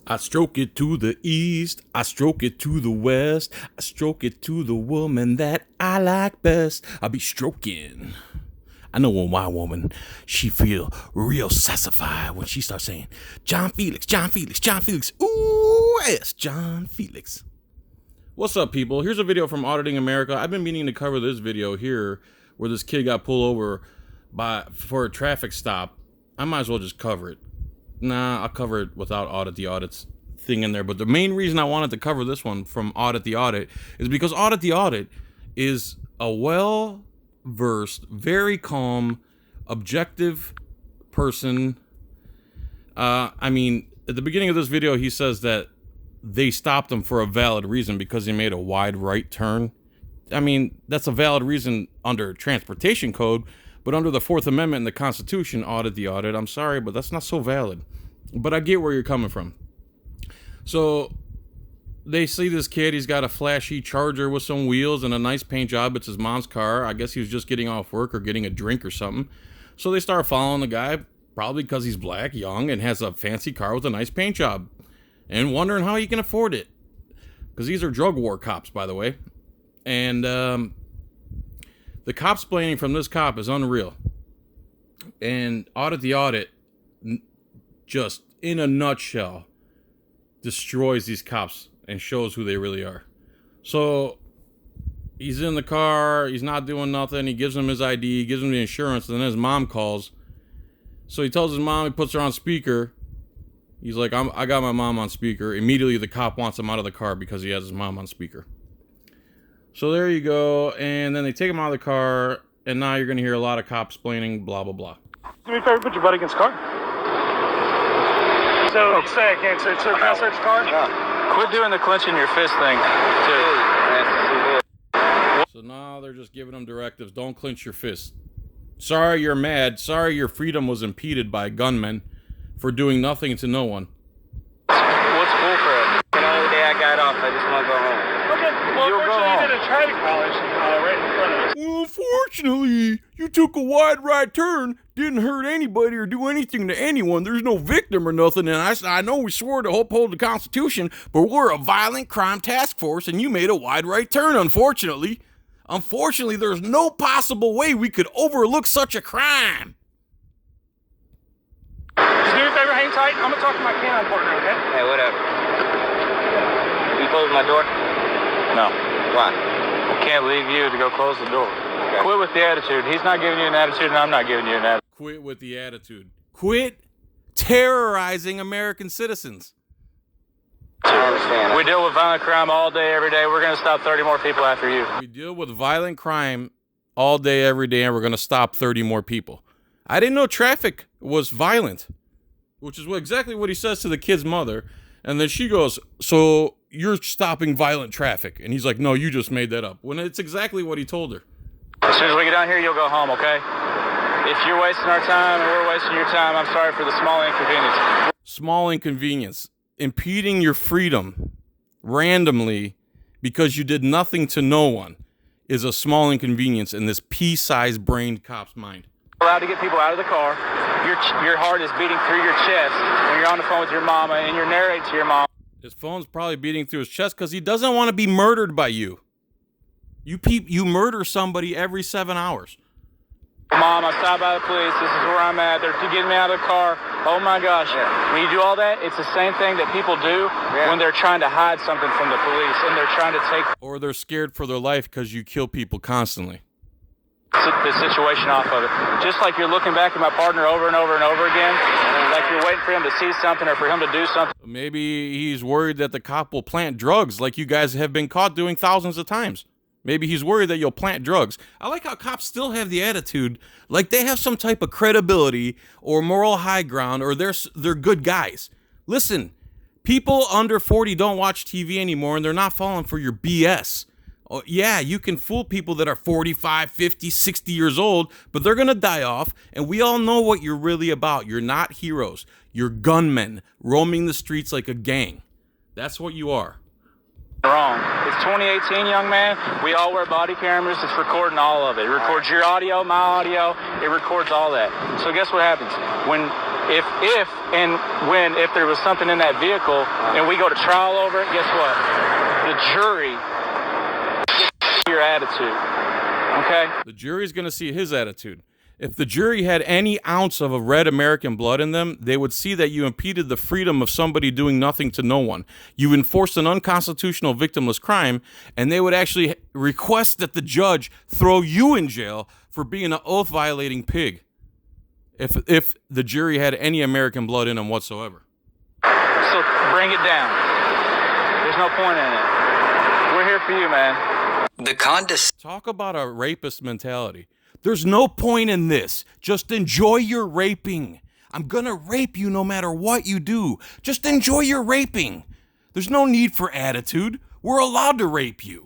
I stroke it to the east, I stroke it to the west, I stroke it to the woman that I like best. I'll be stroking. I know a white woman, she feel real sassified when she starts saying, John Felix, John Felix, John Felix. Ooh, yes, John Felix. What's up, people? Here's a video from Auditing America. I've been meaning to cover this video here where this kid got pulled over for a traffic stop. I might as well just cover it. Nah, I'll cover it without Audit the Audit's thing in there. But the main reason I wanted to cover this one from Audit the Audit is because Audit the Audit is a well-versed, very calm, objective person. I mean, at the beginning of this video, he says that they stopped him for a valid reason because he made a wide right turn. I mean, that's a valid reason under transportation code, but under the Fourth Amendment in the Constitution, Audit the Audit, I'm sorry, but that's not so valid. But I get where you're coming from. So they see this kid, he's got a flashy Charger with some wheels and a nice paint job. It's his mom's car. I guess he was just getting off work or getting a drink or something. So they start following the guy, probably because he's black, young, and has a fancy car with a nice paint job. And wondering how he can afford it. Because these are drug war cops, by the way. And the cop splaining from this cop is unreal. And Audit the Audit, just in a nutshell, destroys these cops and shows who they really are. So he's in the car, he's not doing nothing, he gives him his ID, gives him the insurance, and then his mom calls. So he tells his mom, he puts her on speaker. He's like, I got my mom on speaker. Immediately the cop wants him out of the car because he has his mom on speaker. So there you go, and then they take him out of the car, and now you're going to hear a lot of cops explaining blah, blah, blah. Do me a favor, put your butt against the car. So you say I can't search the car? No. Quit doing the clenching your fist thing. So now they're just giving him directives. Don't clench your fist. Sorry you're mad. Sorry your freedom was impeded by gunmen for doing nothing to no one. What's cool for it? The only day I got off, I just want to go home. Okay, well, unfortunately you did a traffic violation right in front of us. Well, fortunately, you took a wide right turn, didn't hurt anybody or do anything to anyone. There's no victim or nothing, and I know we swore to uphold the Constitution, but we're a violent crime task force, and you made a wide right turn, unfortunately. Unfortunately, there's no possible way we could overlook such a crime. Just do me a favor, hang tight. I'm going to talk to my canine partner, okay? Hey, whatever. You close my door? No. Why? I can't leave you to go close the door. Okay. Quit with the attitude. He's not giving you an attitude, and I'm not giving you an attitude. Quit with the attitude. Quit terrorizing American citizens. I understand. We deal with violent crime all day, every day. We're going to stop 30 more people after you. We deal with violent crime all day, every day, and we're going to stop 30 more people. I didn't know traffic was violent, which is exactly what he says to the kid's mother. And then she goes, so you're stopping violent traffic. And he's like, no, you just made that up. When it's exactly what he told her. As soon as we get down here, you'll go home, okay? If you're wasting our time and we're wasting your time, I'm sorry for the small inconvenience. Small inconvenience. Impeding your freedom randomly because you did nothing to no one is a small inconvenience in this pea-sized brained cop's mind. Allowed to get people out of the car. Your heart is beating through your chest when you're on the phone with your mama and you're narrating to your mom. His phone's probably beating through his chest because he doesn't want to be murdered by you. You murder somebody every 7 hours. Mom, I stopped by the police. This is where I'm at. They're getting me out of the car. Oh my gosh. Yeah. When you do all that, it's the same thing that people do when they're trying to hide something from the police and they're trying to take... Or they're scared for their life because you kill people constantly. The situation off of it. Just like you're looking back at my partner over and over and over again, like you're waiting for him to see something or for him to do something. Maybe he's worried that the cop will plant drugs like you guys have been caught doing thousands of times. Maybe he's worried that you'll plant drugs. I like how cops still have the attitude like they have some type of credibility or moral high ground or they're good guys. Listen, people under 40 don't watch TV anymore and they're not falling for your BS. Oh, yeah, you can fool people that are 45, 50, 60 years old, but they're going to die off, and we all know what you're really about. You're not heroes. You're gunmen roaming the streets like a gang. That's what you are. Wrong. It's 2018, young man. We all wear body cameras. It's recording all of it. It records your audio, my audio. It records all that. So guess what happens? When If and when if there was something in that vehicle and we go to trial over it, guess what? The jury gets your attitude. Okay? The jury's going to see his attitude. If the jury had any ounce of a red American blood in them, they would see that you impeded the freedom of somebody doing nothing to no one. You enforced an unconstitutional victimless crime, and they would actually request that the judge throw you in jail for being an oath-violating pig. If the jury had any American blood in them whatsoever. So bring it down. There's no point in it. We're here for you, man. Talk about a rapist mentality. There's no point in this. Just enjoy your raping. I'm gonna rape you no matter what you do. Just enjoy your raping. There's no need for attitude. We're allowed to rape you.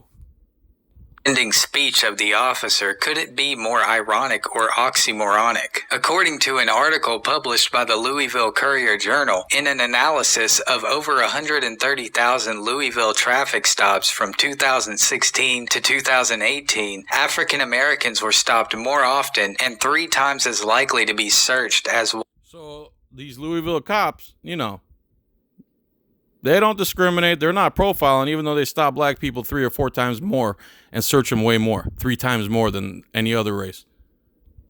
Ending speech of the officer couldn't be more ironic or oxymoronic. According to an article published by the Louisville Courier-Journal, in an analysis of over 130,000 Louisville traffic stops from 2016 to 2018, African Americans were stopped more often and 3 times as likely to be searched as well. So these Louisville cops, you know, they don't discriminate. They're not profiling, even though they stop black people 3 or 4 times more and search them way more, 3 times more than any other race.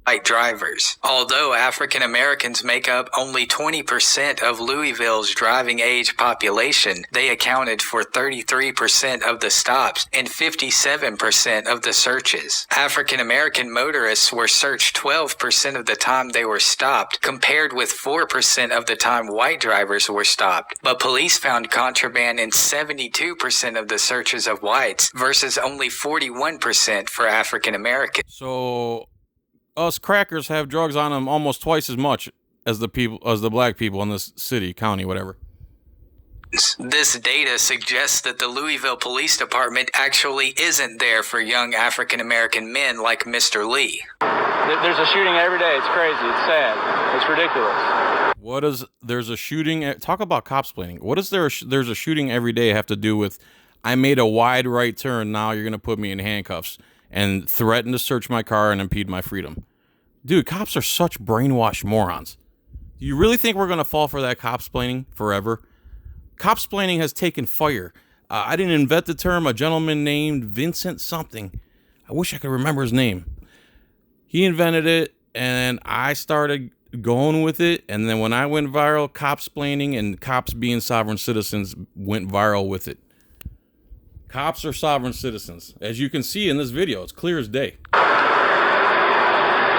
White drivers. Although African Americans make up only 20% of Louisville's driving age population, they accounted for 33% of the stops and 57% of the searches. African American motorists were searched 12% of the time they were stopped, compared with 4% of the time white drivers were stopped. But police found contraband in 72% of the searches of whites versus only 41% for African Americans. So us crackers have drugs on them almost twice as much as the black people in this city, county, whatever. This data suggests that the Louisville Police Department actually isn't there for young African American men like Mr. Lee. There's a shooting every day. It's crazy. It's sad. It's ridiculous. There's a shooting? Talk about cops planning. What does there's a shooting every day have to do with, I made a wide right turn, now you're going to put me in handcuffs and threaten to search my car and impede my freedom? Dude, cops are such brainwashed morons. Do you really think we're going to fall for that cops-plaining forever? Cops-plaining has taken fire. I didn't invent the term. A gentleman named Vincent something. I wish I could remember his name. He invented it, and I started going with it. And then when I went viral, cops-plaining and cops being sovereign citizens went viral with it. Cops are sovereign citizens. As you can see in this video, it's clear as day.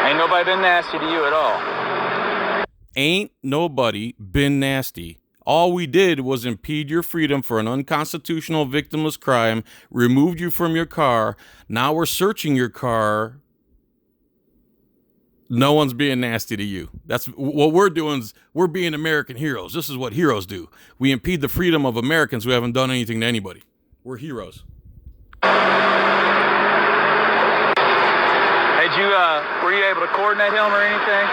Ain't nobody been nasty to you at all. Ain't nobody been nasty. All we did was impede your freedom for an unconstitutional victimless crime, removed you from your car. Now we're searching your car. No one's being nasty to you. That's what we're doing. Is we're being American heroes. This is what heroes do. We impede the freedom of Americans who haven't done anything to anybody. We're heroes. Were you able to coordinate him or anything?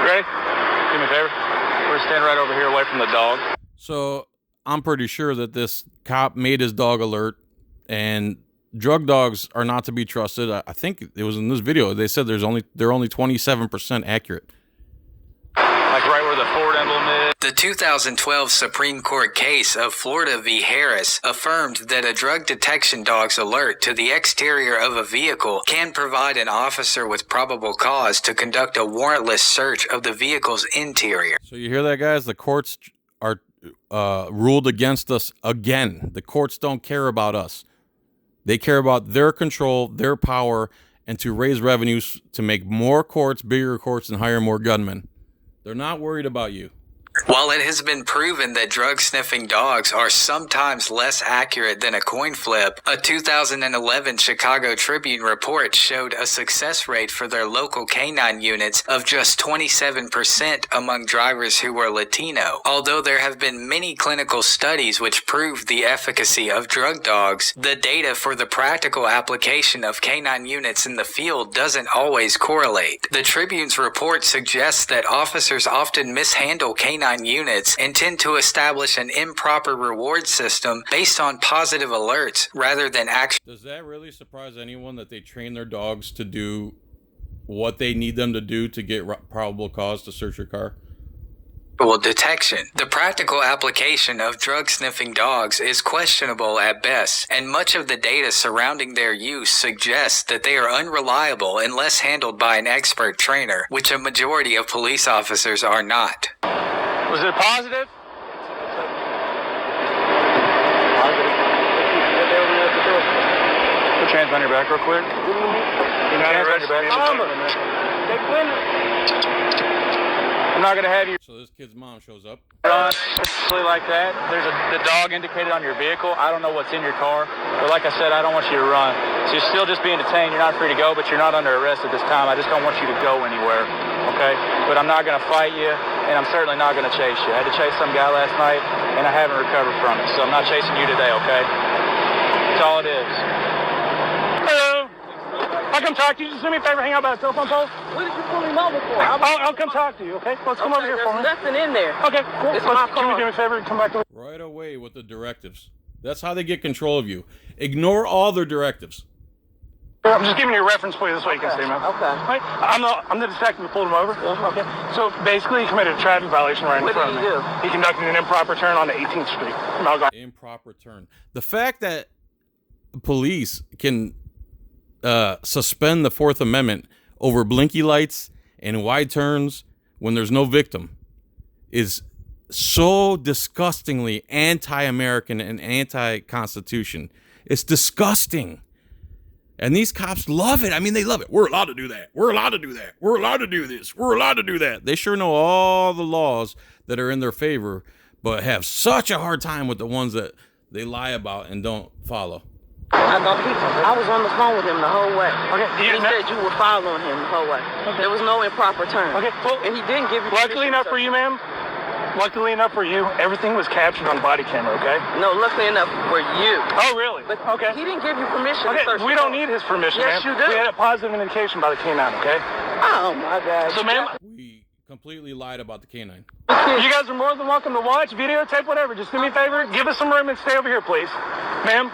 Ready? Do me a favor. We're gonna stand right over here away from the dog. So I'm pretty sure that this cop made his dog alert, and drug dogs are not to be trusted. I think it was in this video. They said they're only 27% accurate. Like right where the Ford emblem is. The 2012 Supreme Court case of Florida v. Harris affirmed that a drug detection dog's alert to the exterior of a vehicle can provide an officer with probable cause to conduct a warrantless search of the vehicle's interior. So you hear that, guys? The courts are ruled against us again. The courts don't care about us. They care about their control, their power, and to raise revenues to make more courts, bigger courts, and hire more gunmen. They're not worried about you. While it has been proven that drug-sniffing dogs are sometimes less accurate than a coin flip, a 2011 Chicago Tribune report showed a success rate for their local canine units of just 27% among drivers who were Latino. Although there have been many clinical studies which prove the efficacy of drug dogs, the data for the practical application of canine units in the field doesn't always correlate. The Tribune's report suggests that officers often mishandle canine canine units intend to establish an improper reward system based on positive alerts rather than actual. Does that really surprise anyone that they train their dogs to do what they need them to do to get probable cause to search your car? Detection. The practical application of drug-sniffing dogs is questionable at best, and much of the data surrounding their use suggests that they are unreliable unless handled by an expert trainer, which a majority of police officers are not. Was it positive? Put your hands on your back real quick. Hands on your back. I'm not gonna have you. So this kid's mom shows up. Like that. There's the dog indicated on your vehicle. I don't know what's in your car, but like I said, I don't want you to run. So you're still just being detained. You're not free to go, but you're not under arrest at this time. I just don't want you to go anywhere, okay? But I'm not gonna fight you, and I'm certainly not gonna chase you. I had to chase some guy last night, and I haven't recovered from it. So I'm not chasing you today, okay? That's all it is. Hello. I'll come talk to you. Just do me a favor, hang out by the telephone pole. What did you pull him over for? I'll come talk to you, okay? Let's come over here for me. There's nothing in there. Okay, cool. It's my Can you car. do me a favor? Come back to Right away with the directives. That's how they get control of you. Ignore all their directives. I'm just giving you a reference for you this way you can see, man. Okay. Right? I'm the detective who pulled him over. Okay. So basically, he committed a traffic violation right in front of me. What did he do? He conducted an improper turn on the 18th Street. Improper turn. The fact that police can suspend the Fourth Amendment over blinky lights and wide turns when there's no victim is so disgustingly anti-American and anti-Constitution. It's disgusting. And these cops love it. I mean, they love it. We're allowed to do that. We're allowed to do that. We're allowed to do this. We're allowed to do that. They sure know all the laws that are in their favor, but have such a hard time with the ones that they lie about and don't follow. I was on the phone with him the whole way. Okay. He said you were following him the whole way. Okay. There was no improper turn. Okay. Well, and he didn't give you luckily permission enough to for you, ma'am. Luckily enough for you, everything was captured on body camera, okay? No, luckily enough for you. Oh, really? But okay. he didn't give you permission to Okay, search we the don't car. need his permission, Yes, ma'am. you do. We had a positive indication by the K9, okay? Oh, my God. So, ma'am, We completely lied about the canine. you guys are more than welcome to watch, videotape, whatever. Just do me a favor. Give us some room and stay over here, please. Ma'am,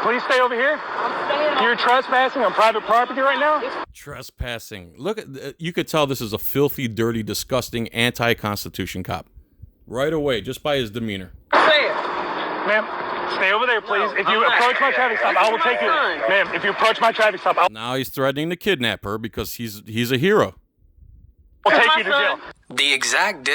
please stay over here. I'm staying You're trespassing on private property right now? Trespassing. Look at you could tell this is a filthy, dirty, disgusting anti-Constitution cop. Right away, just by his demeanor. Ma'am, stay over there, please. If you I'm not. approach my traffic stop, I will This is take you. my son. Ma'am, if you approach my traffic stop, I'll Now he's threatening to kidnap her because he's a hero. take my you to jail. son. The exact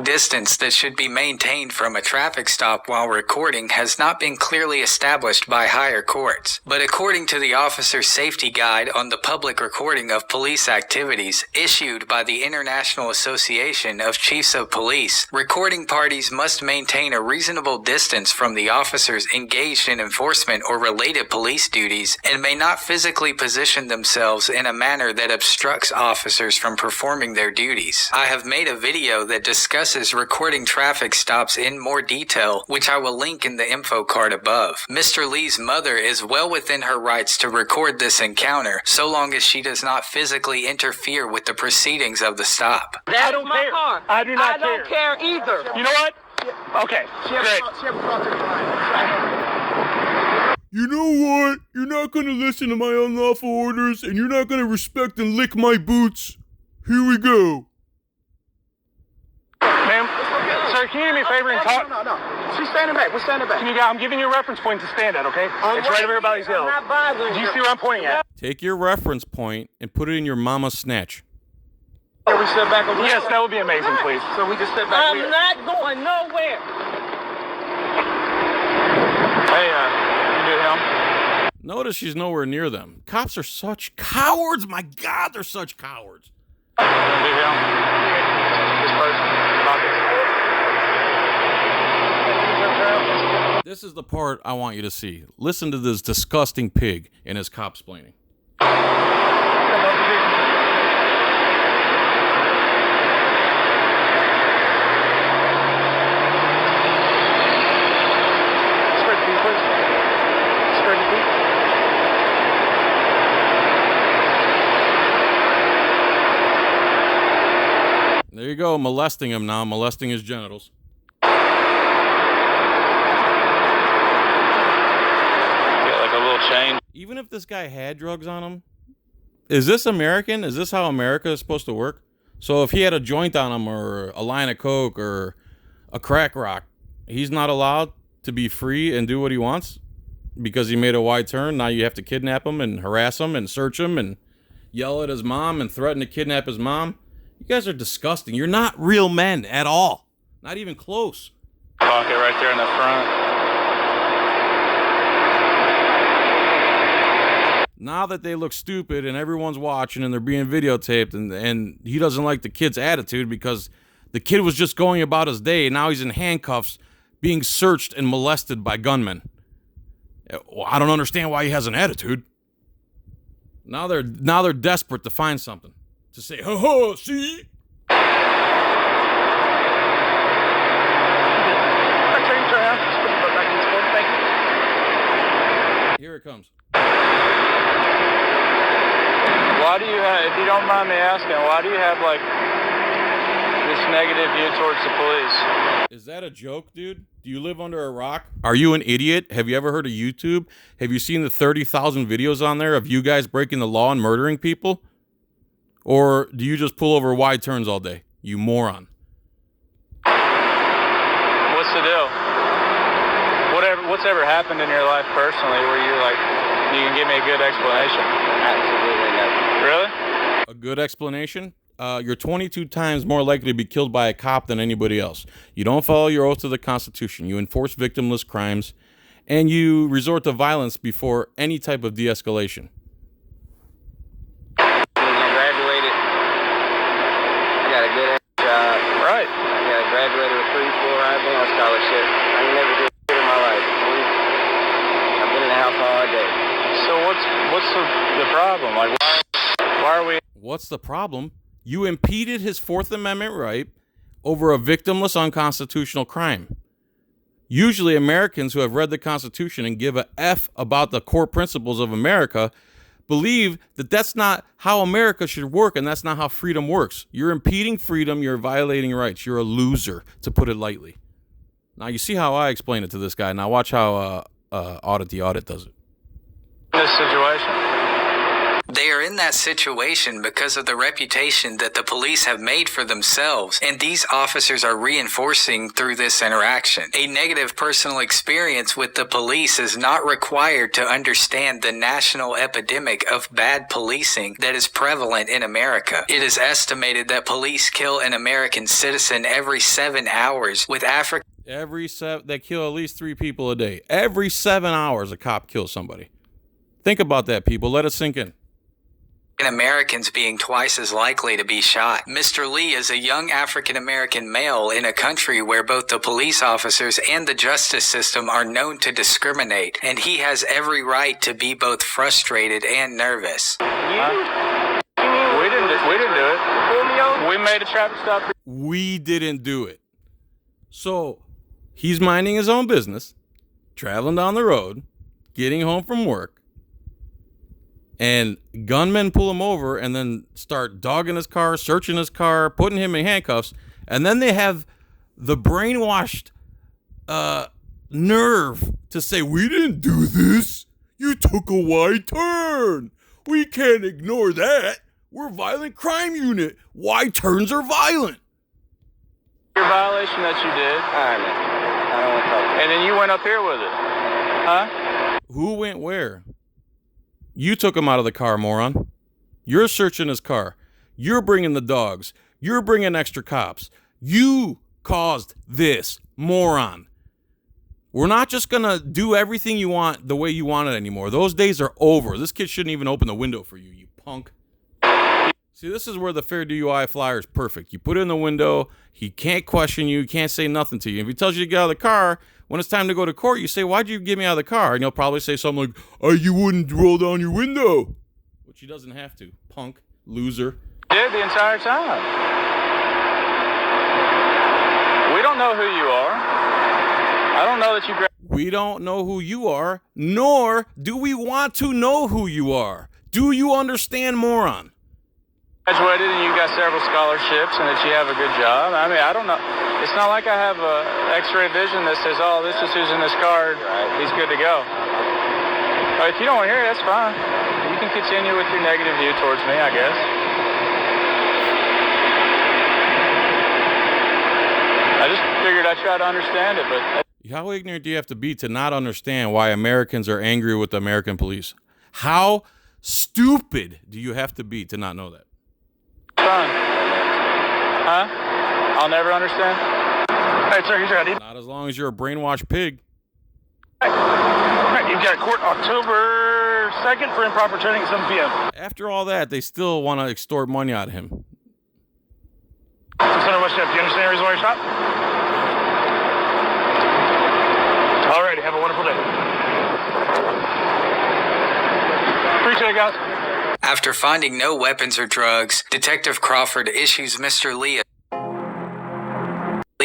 distance that should be maintained from a traffic stop while recording has not been clearly established by higher courts. But according to the Officer's Safety Guide on the Public Recording of Police Activities issued by the International Association of Chiefs of Police, recording parties must maintain a reasonable distance from the officers engaged in enforcement or related police duties and may not physically position themselves in a manner that obstructs officers from performing their duties. I have made a video that discusses recording traffic stops in more detail, which I will link in the info card above. Mr. Lee's mother is well within her rights to record this encounter, so long as she does not physically interfere with the proceedings of the stop. That's I don't my care. car. I do not I don't care either. You know what? Okay, great. You know what? You're not gonna listen to my unlawful orders, and you're not gonna respect and lick my boots. Here we go. Ma'am, sir, can you do me a favor and talk? No. She's standing back. We're standing back. I'm giving you a reference point to stand at, okay? It's right over here by these hills. I'm not bothering Do you you. see where I'm pointing at? Take your reference point and put it in your mama's snatch. Can we step back over here? Yes, that would be amazing, please. So we can step back I'm not going nowhere. Hey, you do him? Notice she's nowhere near them. Cops are such cowards. My God, they're such cowards. You do him? This person? This is the part I want you to see. Listen to this disgusting pig and his cop-splaining. There you go, molesting him now, molesting his genitals. Get like a little change. Even if this guy had drugs on him, is this American? Is this how America is supposed to work? So if he had a joint on him or a line of coke or a crack rock, he's not allowed to be free and do what he wants because he made a wide turn. Now you have to kidnap him and harass him and search him and yell at his mom and threaten to kidnap his mom. You guys are disgusting. You're not real men at all. Not even close. Pocket right there in the front. Now that they look stupid and everyone's watching and they're being videotaped and he doesn't like the kid's attitude because the kid was just going about his day and now he's in handcuffs being searched and molested by gunmen. I don't understand why he has an attitude. Now they're desperate to find something to say, ho ho, see? Here it comes. Why do you have, if you don't mind me asking, why do you have like this negative view towards the police? Is that a joke, dude? Do you live under a rock? Are you an idiot? Have you ever heard of YouTube? Have you seen the 30,000 videos on there of you guys breaking the law and murdering people? Or do you just pull over wide turns all day? You moron. What's the deal? What's ever happened in your life personally where you're like, you can give me a good explanation? Absolutely nothing. Really? A good explanation? You're 22 times more likely to be killed by a cop than anybody else. You don't follow your oath to the Constitution. You enforce victimless crimes, and you resort to violence before any type of de-escalation. I graduated. I got a good job. Right. I graduated with 3 full ride band scholarship. I ain't never did shit in my life. I've been in the house all day. So what's the problem? Like, why are we... What's the problem? You impeded his Fourth Amendment right over a victimless unconstitutional crime. Usually Americans who have read the Constitution and give a F about the core principles of America believe that that's not how America should work and that's not how freedom works. You're impeding freedom. You're violating rights. You're a loser, to put it lightly. Now, you see how I explain it to this guy. Now watch how Audit the Audit does it. This situation? They are in that situation because of the reputation that the police have made for themselves, and these officers are reinforcing through this interaction. A negative personal experience with the police is not required to understand the national epidemic of bad policing that is prevalent in America. It is estimated that police kill an American citizen every 7 hours, with They kill at least 3 people a day. Every 7 hours, a cop kills somebody. Think about that, people. Let it sink in. Americans being twice as likely to be shot. Mr. Lee is a young African-American male in a country where both the police officers and the justice system are known to discriminate, and he has every right to be both frustrated and nervous. We didn't do it. We made a traffic stop. We didn't do it. So he's minding his own business, traveling down the road, getting home from work, and gunmen pull him over and then start dogging his car, searching his car, putting him in handcuffs. And then they have the brainwashed nerve to say, we didn't do this. You took a wide turn. We can't ignore that. We're a violent crime unit. Wide turns are violent. Your violation that you did. All right, man. I don't want to talk. And then you went up here with it. Huh? Who went where? You took him out of the car, moron. You're searching his car. You're bringing the dogs. You're bringing extra cops. You caused this, moron. We're not just going to do everything you want the way you want it anymore. Those days are over. This kid shouldn't even open the window for you, you punk. See, this is where the fair DUI flyer is perfect. You put it in the window. He can't question you. He can't say nothing to you. If he tells you to get out of the car, when it's time to go to court, you say, why'd you get me out of the car? And he'll probably say something like, oh, you wouldn't roll down your window. Which he doesn't have to. Punk. Loser. Did the entire time. We don't know who you are. I don't know that you... We don't know who you are, nor do we want to know who you are. Do you understand, moron? Graduated and you got several scholarships and that you have a good job. I mean, I don't know. It's not like I have a X-ray vision that says, oh, this is who's in this card. He's good to go. If you don't want to hear it, that's fine. You can continue with your negative view towards me, I guess. I just figured I'd try to understand it, but... How ignorant do you have to be to not understand why Americans are angry with the American police? How stupid do you have to be to not know that? Fun. Huh? I'll never understand. Hey, sir, here's your ID. Not as long as you're a brainwashed pig. All right, you've got court October 2nd for improper training at 7 p.m. After all that, they still want to extort money out of him. 600 West Jeff, do you understand the reason why you're stopped? All righty, have a wonderful day. Appreciate it, guys. After finding no weapons or drugs, Detective Crawford issues Mr. Lee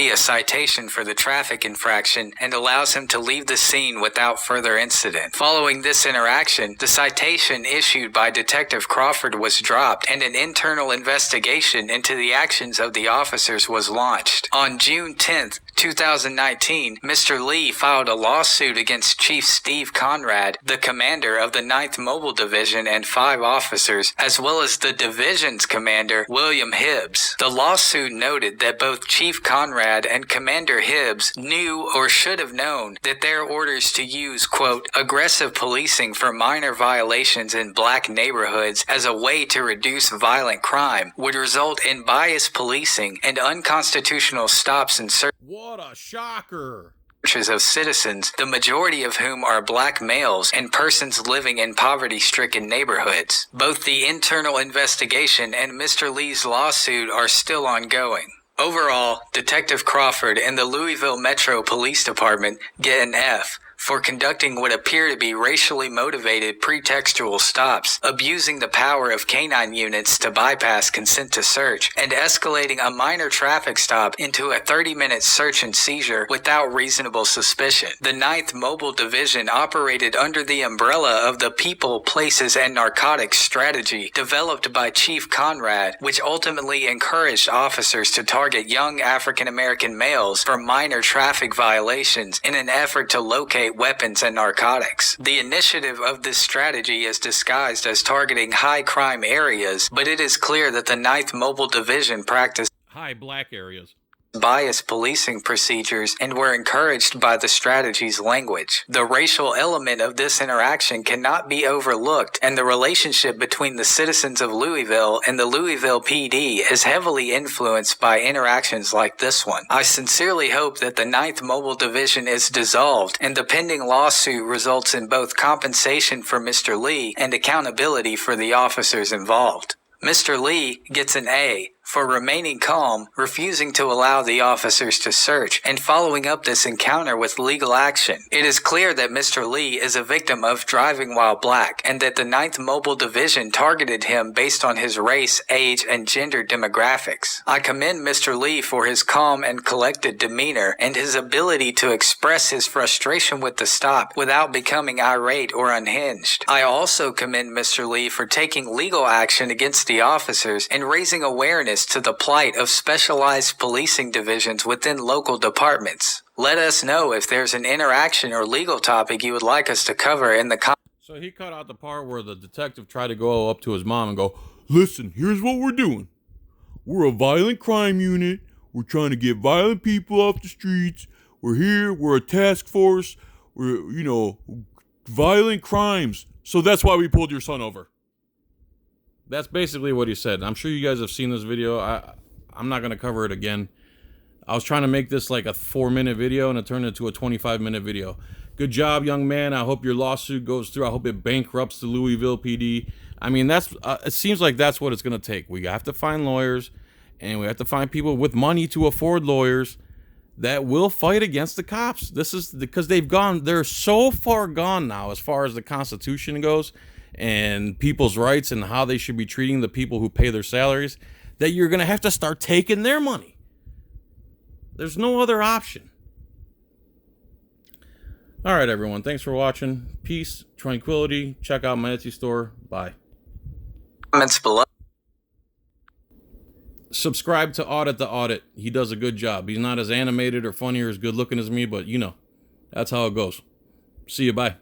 a citation for the traffic infraction and allows him to leave the scene without further incident. Following this interaction, the citation issued by Detective Crawford was dropped and an internal investigation into the actions of the officers was launched. On June 10th, 2019, Mr. Lee filed a lawsuit against Chief Steve Conrad, the commander of the 9th Mobile Division, and 5 officers, as well as the division's commander, William Hibbs. The lawsuit noted that both Chief Conrad and Commander Hibbs knew or should have known that their orders to use, quote, aggressive policing for minor violations in black neighborhoods as a way to reduce violent crime would result in biased policing and unconstitutional stops and searches. What a shocker. Of citizens, the majority of whom are black males and persons living in poverty-stricken neighborhoods. Both the internal investigation and Mr. Lee's lawsuit are still ongoing. Overall, Detective Crawford and the Louisville Metro Police Department get an F for conducting what appear to be racially motivated pretextual stops, abusing the power of canine units to bypass consent to search, and escalating a minor traffic stop into a 30-minute search and seizure without reasonable suspicion. The 9th Mobile Division operated under the umbrella of the People, Places, and Narcotics strategy developed by Chief Conrad, which ultimately encouraged officers to target young African-American males for minor traffic violations in an effort to locate weapons and narcotics. The initiative of this strategy is disguised as targeting high crime areas, but it is clear that the 9th Mobile Division practiced high black areas, biased policing procedures, and were encouraged by the strategy's language. The racial element of this interaction cannot be overlooked, and the relationship between the citizens of Louisville and the Louisville PD is heavily influenced by interactions like this one. I sincerely hope that the 9th Mobile Division is dissolved, and the pending lawsuit results in both compensation for Mr. Lee and accountability for the officers involved. Mr. Lee gets an A for remaining calm, refusing to allow the officers to search, and following up this encounter with legal action. It is clear that Mr. Lee is a victim of driving while black, and that the 9th Mobile Division targeted him based on his race, age, and gender demographics. I commend Mr. Lee for his calm and collected demeanor and his ability to express his frustration with the stop without becoming irate or unhinged. I also commend Mr. Lee for taking legal action against the officers and raising awareness to the plight of specialized policing divisions within local departments. Let us know if there's an interaction or legal topic you would like us to cover in the comments. So he cut out the part where the detective tried to go up to his mom and go, listen, here's what we're doing. We're a violent crime unit. We're trying to get violent people off the streets. We're here. We're a task force. We're, violent crimes. So that's why we pulled your son over. That's basically what he said. I'm sure you guys have seen this video. I'm not going to cover it again. I was trying to make this like a 4-minute video, and it turned into a 25-minute video. Good job, young man. I hope your lawsuit goes through. I hope it bankrupts the Louisville PD. I mean, that's it seems like that's what it's going to take. We have to find lawyers, and we have to find people with money to afford lawyers that will fight against the cops. This is because they're so far gone now as far as the Constitution goes and people's rights and how they should be treating the people who pay their salaries, that you're going to have to start taking their money. There's no other option. All right, everyone. Thanks for watching. Peace, tranquility. Check out my Etsy store. Bye. Comments below. Subscribe to Audit the Audit. He does a good job. He's not as animated or funny or as good looking as me, but you know, that's how it goes. See you. Bye.